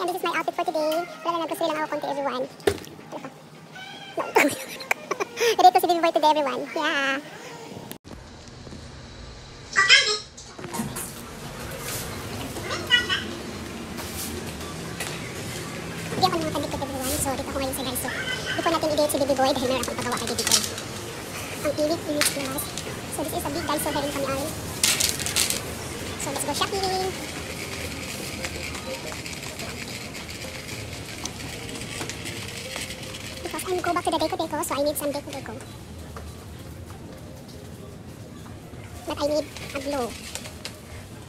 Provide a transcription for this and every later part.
and this is my outfit for today. Wala na, nagkusili lang ako konti everyone. Ready to si Baby Boy today everyone. Yeah. Hindi ako mga pandikot everyone. So dito ako ngayon sa guys. So before natin i-date si Baby Boy dahil meron akong pagawa kay Baby Boy. Ang init class. So this is a big Daiso here in Kamiay. So let's go shopping. Because I'm go back to the Deco, so I need some Deco. But I need a glow.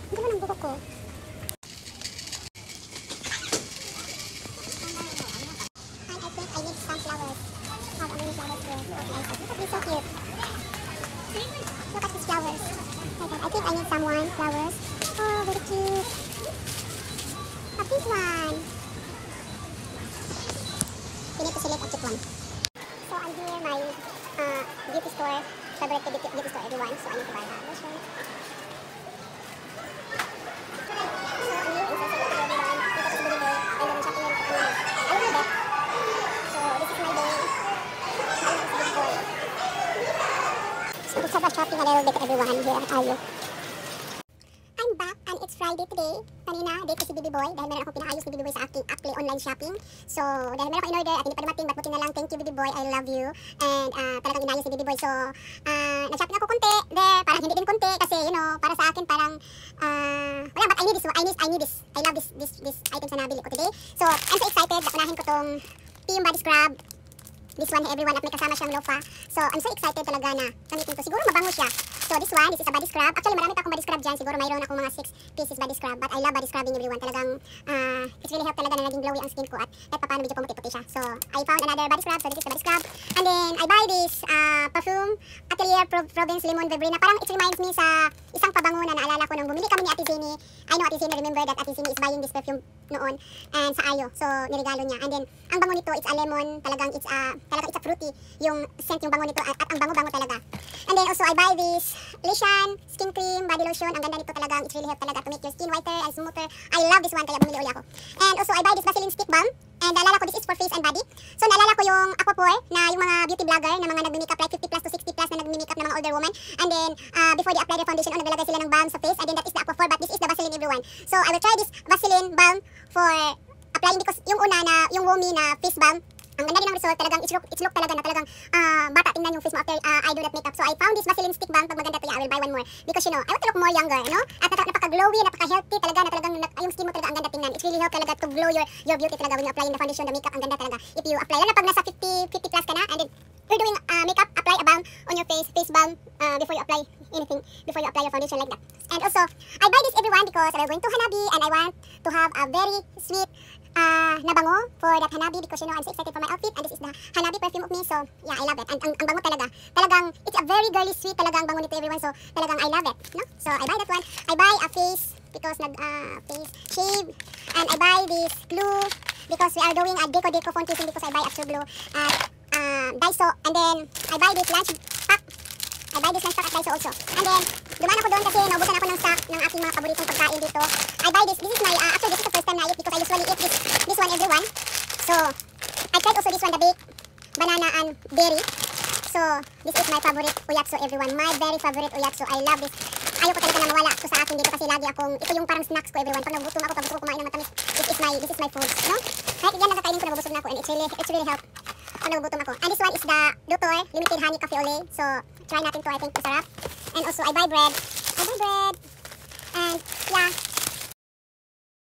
Hindi naman ang buhok ko. And I think I need some flowers. How many flowers here? Look at this, so cute. Look at these flowers. Oh my God, I think I need some flowers. Oh, very cute. A pink one. You need to select a cute one. So I'm here my beauty store, favorite beauty store everyone. So I need to buy that. So I'm here in Sunset everyone. Dito ko si Baby Boy. And then shopping rin ko kami. A little bit. So this is my day. I'm with Baby Boy. So let's have a shopping a little bit everyone. Here are you. I'm back and it's Friday today. Kanina, date ko si Baby Boy dahil meron akong pinaayos ni Baby Boy sa aking Apple online shopping. So, dahil meron akong in-order at hindi pa dumating, but buti na lang, thank you Baby Boy, I love you. And talagang inayos ni Baby Boy. So, nag-shopping ako konti. Parang hindi din konti kasi, you know, para sa akin parang, wala, but I need this. I love this items na nabili ko today. So, I'm so excited. Unahin ko tong Team Body Scrub. This one everyone at may kasama siyang lofa. So, I'm so excited talaga na gamitin ko. Siguro mabango siya. So, this is a body scrub. Actually, marami pa akong body scrub dyan. Siguro mayroon akong mga 6 pieces body scrub. But I love body scrubbing everyone. Talagang, it's really help talaga na naging glowy ang skin ko. At kahit pa paano medyo pumuti-puti siya. So, I found another body scrub. So, this is the body scrub. And then, I buy this perfume, Atelier Province Lemon Verbrina. Parang it reminds me sa isang pabango na naalala ko nung bumili kami ni Ate Zini. I know Ate Zini, remember that Ate Zini is buying this perfume noon. And sa Ayo. So, nirigalo niya. And then, ang bango nito, it's a lemon. Talagang it's a fruity. Yung scent yung bango nito at ang bango-bango talaga. And then also I buy this Lishan skin cream, body lotion. Ang ganda nito talaga. It's really help talaga to make your skin whiter and smoother. I love this one kaya bumili uli ako. And also I buy this Vaseline stick balm. And naalala ko this is for face and body. So naalala ko yung Aquaphor na yung mga beauty vlogger na mga nagmi-makeup like 50 plus to 60 plus na nagmi-makeup na mga older woman. And then before they apply their foundation on, naglalagay sila ng balm sa face. And then that is the Aquaphor, but this is the Vaseline everyone. So I will try this Vaseline balm for applying because yung una na yung Womi na face balm, ang ganda din ng result, talagang it's look talaga na talagang bata tingnan yung face mo after I do that makeup. So I found this Vaseline stick balm. Pag maganda to, I will buy one more because you know, I want to look more younger, no? At napaka-glowy, napaka-healthy talaga na talagang yung skin mo talaga ang ganda tingnan. It really help talaga to glow your beauty talaga when you applying the foundation, the makeup, ang ganda talaga. If you apply, lalo pag nasa 50 plus ka na and then you're doing makeup, apply a balm on your face balm before you apply anything, before you apply your foundation like that. And also, I buy this everyone because we're going to Hanabi and I want to have a very sweet na bango for that Hanabi because you know I'm so excited for my outfit and this is the Hanabi perfume of me. So yeah, I love it. And ang bango talagang it's a very girly sweet talaga ang bango nito everyone. So talagang I love it, no? So I buy that one. I buy a face because face shave, and I buy this glue because we are doing a deco fundraising because I buy extra glue at Daiso. And then I buy this lunch pack. I buy this lunch pack at Daiso also. And then dumaan ako doon kasi naubusan ako ng stock ng aking mga paboritong pagkain dito. I buy this. This is my actually this is the first time na I eat because I usually eat this one everyone. So I tried also this one, the baked banana and berry. So this is my favorite uyatsu everyone. My very favorite uyatsu. I love this. Ayoko talaga na mawala ito sa akin dito kasi lagi akong ito yung parang snacks ko everyone. Pag nagutom ako, pag gusto ko kumain ng matamis, this is my food, no? Kahit yan nakakainin ko, nabubusog na ako and it's really help pag nagutom ako. And this one is the Dutor Limited Honey Cafe Ole. So try natin to, I think masarap. And also I buy bread. And